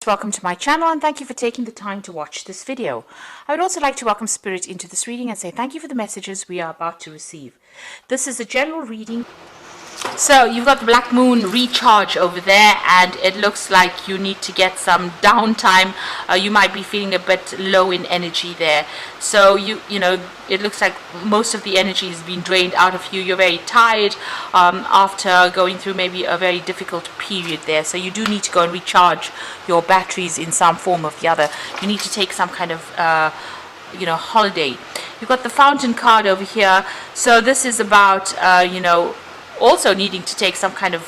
Welcome to my channel and thank you for taking the time to watch this video. I would also like to welcome Spirit into this reading and say thank you for the messages we are about to receive. This is a general reading. So you've got the Black Moon recharge over there, and it looks like you need to get some downtime. You might be feeling a bit low in energy there. So you know, it looks like most of the energy has been drained out of you. You're very tired after going through maybe a very difficult period there. So you do need to go and recharge your batteries in some form or the other. You need to take some kind of holiday. You've got the Fountain card over here. So this is about also needing to take some kind of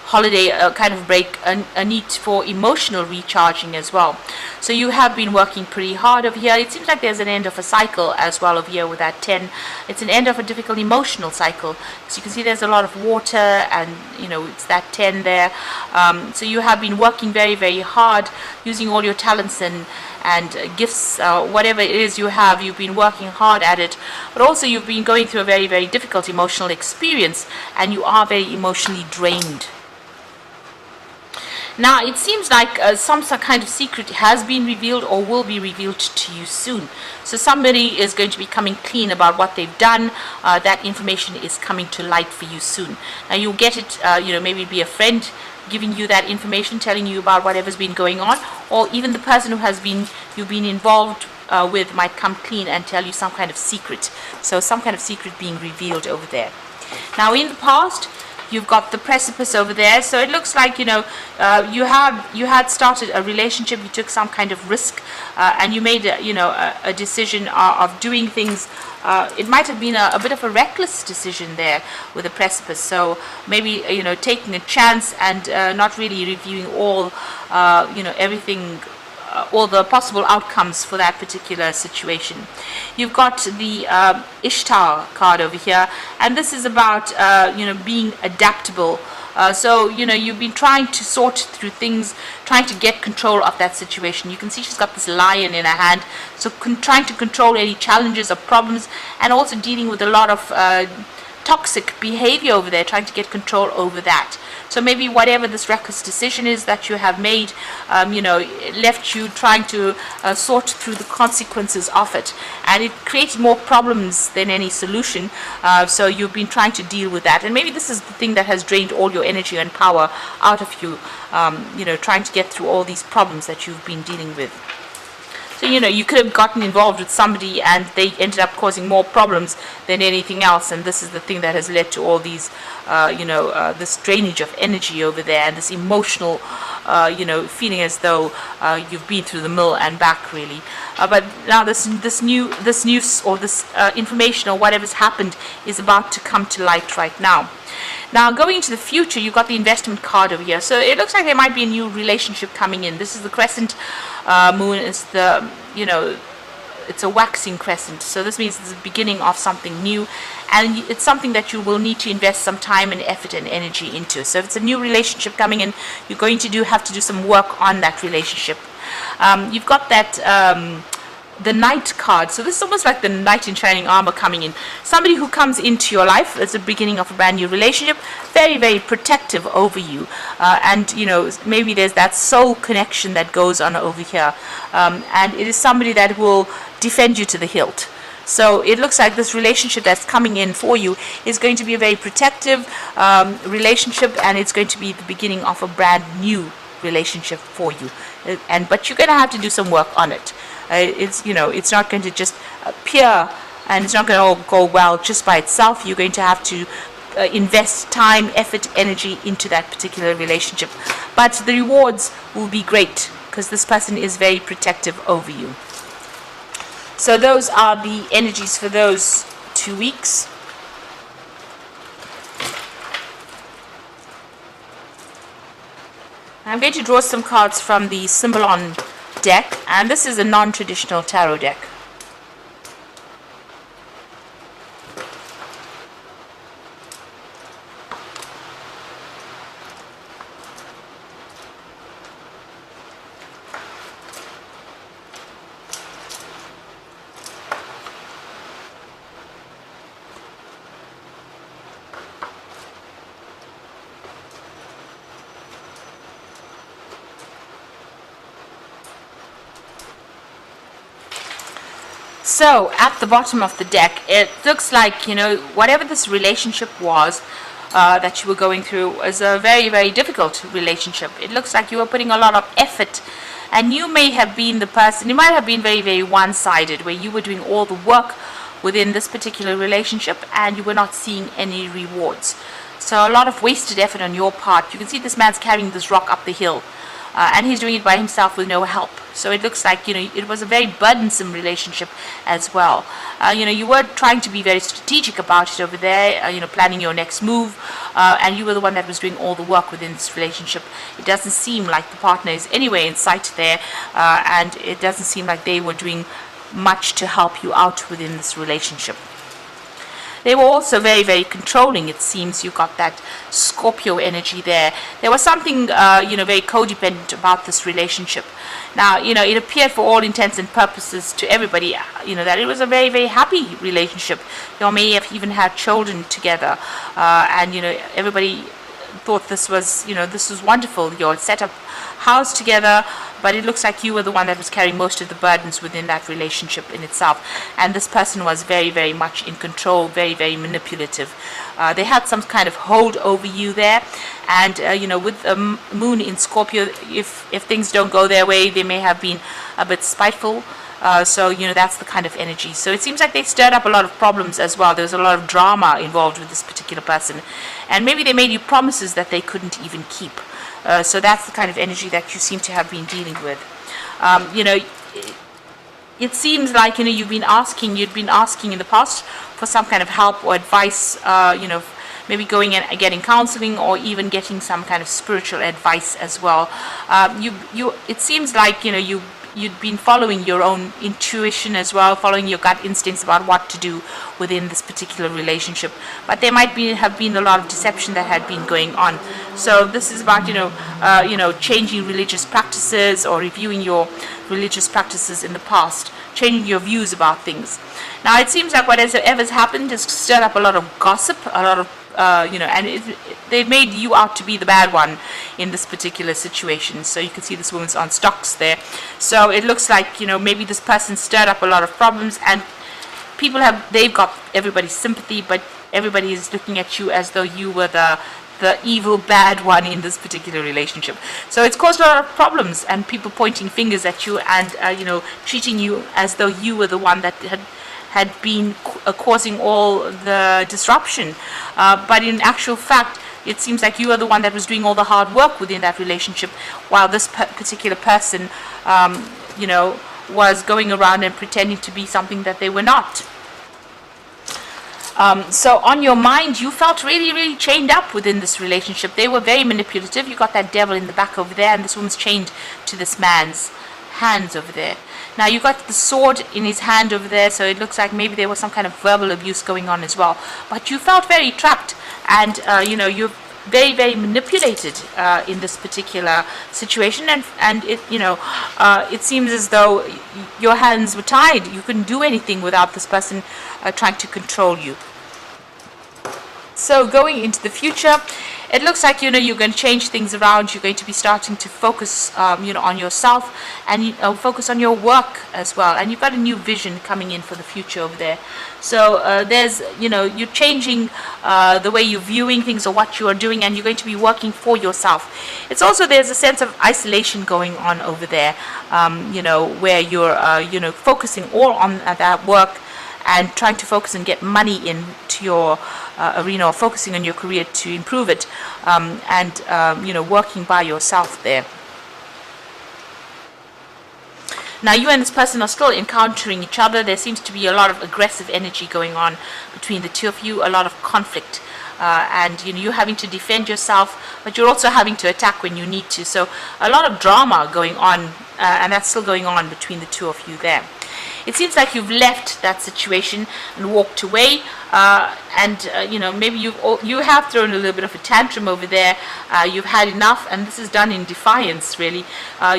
holiday, kind of break, a need for emotional recharging as well. So you have been working pretty hard over here. It seems like there's an end of a cycle as well over here with that 10. It's an end of a difficult emotional cycle. So you can see there's a lot of water, and it's that 10 there. So you have been working very, very hard, using all your talents and gifts, whatever it is you have. You've been working hard at it, but also you've been going through a very, very difficult emotional experience, and you are very emotionally drained. Now it seems like some kind of secret has been revealed or will be revealed to you soon. So somebody is going to be coming clean about what they've done. That information is coming to light for you soon. Now you'll get it, maybe be a friend giving you that information, telling you about whatever's been going on, or even the person who you've been involved with might come clean and tell you some kind of secret. So some kind of secret being revealed over there. Now in the past, you've got the precipice over there. So it looks like you had started a relationship. You took some kind of risk, and you made a decision of doing things. It might have been a bit of a reckless decision there with the precipice. So maybe taking a chance and not really reviewing all everything. All the possible outcomes for that particular situation. You've got the Ishtar card over here, and this is about being adaptable. So you've been trying to sort through things, trying to get control of that situation. You can see she's got this lion in her hand, so trying to control any challenges or problems, and also dealing with a lot of toxic behavior over there, trying to get control over that. So maybe whatever this reckless decision is that you have made, left you trying to sort through the consequences of it, and it created more problems than any solution. So you've been trying to deal with that, and maybe this is the thing that has drained all your energy and power out of you. Trying to get through all these problems that you've been dealing with. So you could have gotten involved with somebody and they ended up causing more problems than anything else, and this is the thing that has led to all these this drainage of energy over there, and this emotional feeling as though you've been through the mill and back, really. But now this news or this information or whatever's happened is about to come to light right now. Now, going into the future, you've got the investment card over here. So it looks like there might be a new relationship coming in. This is the crescent moon. It's the, it's a waxing crescent. So this means it's the beginning of something new. And it's something that you will need to invest some time and effort and energy into. So if it's a new relationship coming in, you're going to have to do some work on that relationship. You've got that... the Knight card. So this is almost like the knight in shining armor coming in. Somebody who comes into your life as the beginning of a brand new relationship, very, very protective over you. And maybe there's that soul connection that goes on over here. And it is somebody that will defend you to the hilt. So it looks like this relationship that's coming in for you is going to be a very protective relationship, and it's going to be the beginning of a brand new relationship for you. But you're going to have to do some work on it. It's not going to just appear, and it's not going to all go well just by itself. You're going to have to invest time, effort, energy into that particular relationship. But the rewards will be great because this person is very protective over you. So those are the energies for those 2 weeks. I'm going to draw some cards from the Symbolon deck, and this is a non-traditional tarot deck. So at the bottom of the deck, it looks like, whatever this relationship was that you were going through was a very, very difficult relationship. It looks like you were putting a lot of effort, and you may have been the person, you might have been very, very one-sided, where you were doing all the work within this particular relationship and you were not seeing any rewards. So a lot of wasted effort on your part. You can see this man's carrying this rock up the hill. And he's doing it by himself with no help. So it looks like, it was a very burdensome relationship as well. You were trying to be very strategic about it over there, planning your next move, and you were the one that was doing all the work within this relationship. It doesn't seem like the partner is anywhere in sight there, and it doesn't seem like they were doing much to help you out within this relationship. They were also very, very controlling, it seems. You got that Scorpio energy there. There was something, very codependent about this relationship. Now, it appeared for all intents and purposes to everybody, that it was a very, very happy relationship. You may have even had children together. And, everybody thought this was wonderful. You all set up house together, but it looks like you were the one that was carrying most of the burdens within that relationship in itself. And this person was very, very much in control, very, very manipulative. They had some kind of hold over you there. And, with the moon in Scorpio, if things don't go their way, they may have been a bit spiteful. So, that's the kind of energy. So it seems like they stirred up a lot of problems as well. There was a lot of drama involved with this particular person. And maybe they made you promises that they couldn't even keep. So that's the kind of energy that you seem to have been dealing with. It seems like, you'd been asking in the past for some kind of help or advice, maybe going and getting counseling or even getting some kind of spiritual advice as well. It seems like, you'd been following your own intuition as well, following your gut instincts about what to do within this particular relationship. But there might have been a lot of deception that had been going on. So this is about, changing religious practices or reviewing your religious practices in the past, changing your views about things. Now, it seems like whatever's happened has stirred up a lot of gossip, a lot of they've made you out to be the bad one in this particular situation. So you can see this woman's on stocks there. So it looks like, maybe this person stirred up a lot of problems, and they've got everybody's sympathy, but everybody is looking at you as though you were the evil bad one in this particular relationship. So it's caused a lot of problems, and people pointing fingers at you and treating you as though you were the one that had been causing all the disruption. But in actual fact, it seems like you are the one that was doing all the hard work within that relationship, while this particular person, was going around and pretending to be something that they were not. So on your mind, you felt really, really chained up within this relationship. They were very manipulative. You got that devil in the back over there, and this woman's chained to this man's hands over there. Now, you got the sword in his hand over there, so it looks like maybe there was some kind of verbal abuse going on as well. But you felt very trapped, and, you're very, very manipulated in this particular situation. And it seems as though your hands were tied. You couldn't do anything without this person trying to control you. So going into the future, it looks like, you're going to change things around. You're going to be starting to focus, on yourself and focus on your work as well. And you've got a new vision coming in for the future over there. So there's, you're changing the way you're viewing things or what you are doing, and you're going to be working for yourself. It's also, there's a sense of isolation going on over there, where you're, focusing all on that work and trying to focus and get money into your arena, or focusing on your career to improve it, and working by yourself there. Now, you and this person are still encountering each other. There seems to be a lot of aggressive energy going on between the two of you, a lot of conflict, and you're having to defend yourself, but you're also having to attack when you need to. So a lot of drama going on, and that's still going on between the two of you there. It seems like you've left that situation and walked away, maybe you have thrown a little bit of a tantrum over there. You've had enough, and this is done in defiance, really.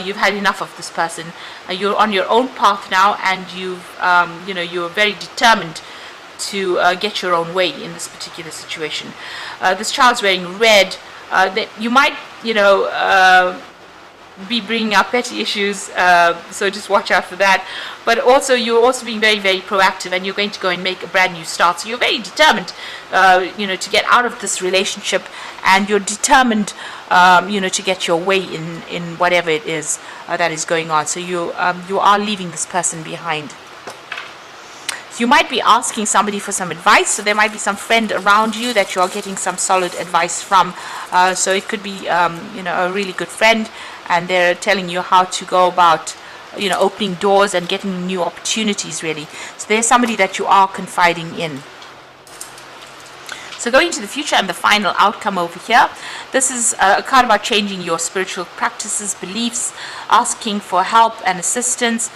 You've had enough of this person. You're on your own path now, and you're very determined to get your own way in this particular situation. This child's wearing red. You might, be bringing up petty issues, so just watch out for that. But also, you're also being very, very proactive, and you're going to go and make a brand new start. So you're very determined, to get out of this relationship, and you're determined, to get your way in whatever it is that is going on. So you are leaving this person behind. You might be asking somebody for some advice, so there might be some friend around you that you're getting some solid advice from. So it could be, a really good friend, and they're telling you how to go about, opening doors and getting new opportunities, really. So there's somebody that you are confiding in. So going to the future and the final outcome over here, this is a card about changing your spiritual practices, beliefs, asking for help and assistance,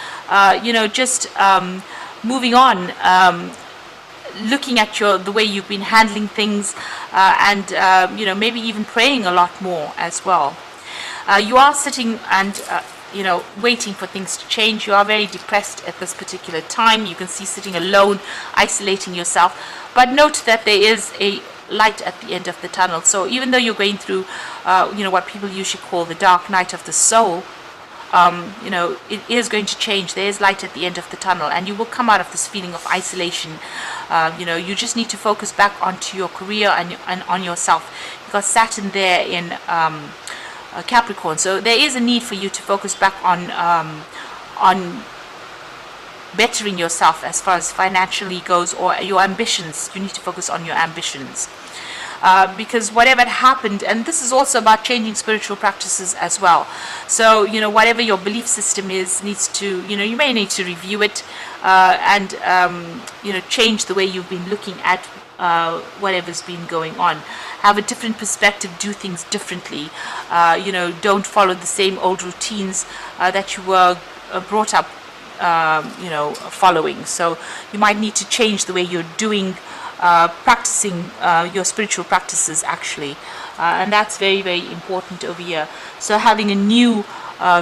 moving on, looking at the way you've been handling things, and maybe even praying a lot more as well. You are sitting and waiting for things to change. You are very depressed at this particular time. You can see sitting alone, isolating yourself. But note that there is a light at the end of the tunnel. So even though you're going through, what people usually call the dark night of the soul, it is going to change. There is light at the end of the tunnel, and you will come out of this feeling of isolation. You just need to focus back onto your career and on yourself, because Saturn there in Capricorn. So there is a need for you to focus back on bettering yourself as far as financially goes, or your ambitions. You need to focus on your ambitions. Because whatever happened, and this is also about changing spiritual practices as well. So, whatever your belief system is, needs to, you may need to review it, and, change the way you've been looking at whatever's been going on. Have a different perspective, do things differently. Don't follow the same old routines that you were brought up, following. So you might need to change the way you're doing, practicing your spiritual practices, actually. And that's very, very important over here. So having a new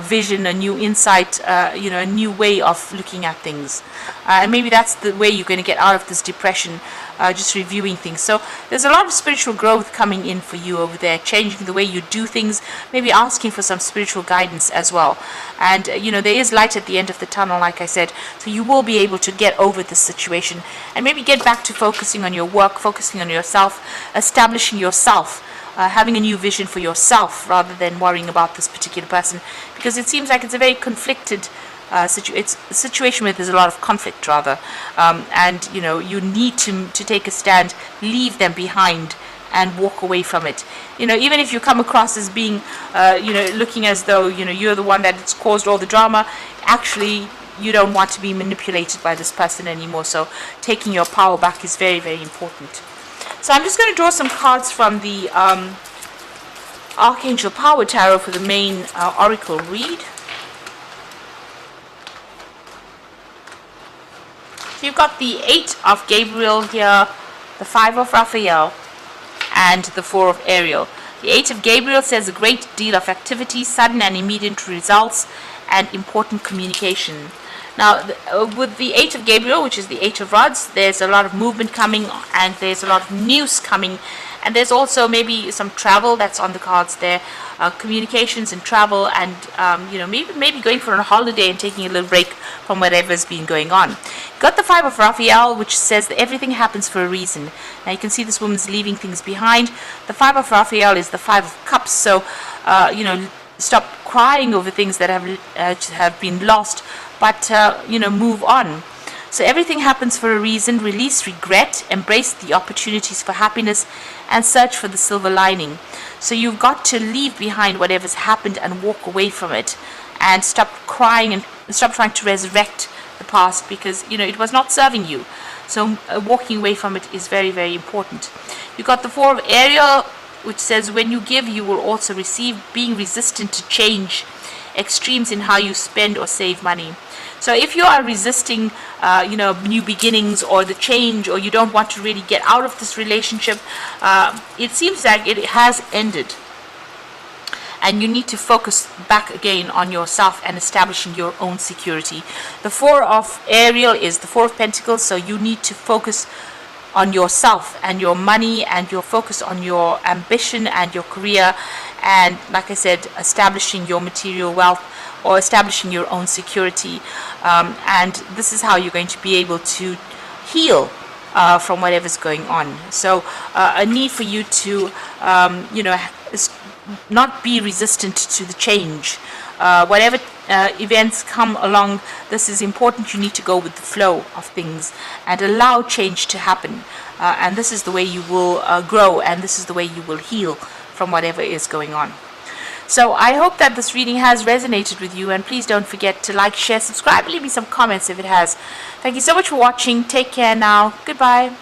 vision, a new insight, a new way of looking at things. And maybe that's the way you're going to get out of this depression, just reviewing things. So there's a lot of spiritual growth coming in for you over there, changing the way you do things, maybe asking for some spiritual guidance as well. And, there is light at the end of the tunnel, like I said, so you will be able to get over this situation and maybe get back to focusing on your work, focusing on yourself, establishing yourself. Having a new vision for yourself rather than worrying about this particular person, because it seems like it's a very conflicted it's a situation where there's a lot of conflict, rather, and you need to take a stand, leave them behind, and walk away from it. Even if you come across as being looking as though you're the one that's caused all the drama, actually you don't want to be manipulated by this person anymore. So taking your power back is very, very important. So I'm just going to draw some cards from the Archangel Power Tarot for the main oracle read. So you've got the 8 of Gabriel here, the 5 of Raphael, and the 4 of Ariel. The 8 of Gabriel says a great deal of activity, sudden and immediate results, and important communication. Now, with the 8 of Gabriel, which is the 8 of Rods, there's a lot of movement coming, and there's a lot of news coming, and there's also maybe some travel that's on the cards there, communications and travel, and maybe going for a holiday and taking a little break from whatever's been going on. Got the 5 of Raphael, which says that everything happens for a reason. Now you can see this woman's leaving things behind. The 5 of Raphael is the 5 of Cups, so stop crying over things that have been lost, but move on. So everything happens for a reason. Release regret, embrace the opportunities for happiness, and search for the silver lining. So you've got to leave behind whatever's happened and walk away from it, and stop crying and stop trying to resurrect the past, because it was not serving you. So walking away from it is very, very important. You've got the 4 of Ariel, which says when you give, you will also receive, being resistant to change, extremes in how you spend or save money. So if you are resisting, new beginnings or the change, or you don't want to really get out of this relationship, it seems like it has ended. And you need to focus back again on yourself and establishing your own security. The 4 of Ariel is the 4 of Pentacles, so you need to focus on yourself and your money, and your focus on your ambition and your career, and, like I said, establishing your material wealth or establishing your own security. And this is how you're going to be able to heal from whatever's going on. So a need for you to, not be resistant to the change. Whatever events come along, this is important. You need to go with the flow of things and allow change to happen. And this is the way you will grow, and this is the way you will heal from whatever is going on. So I hope that this reading has resonated with you, and please don't forget to like, share, subscribe, leave me some comments if it has. Thank you so much for watching. Take care now. Goodbye.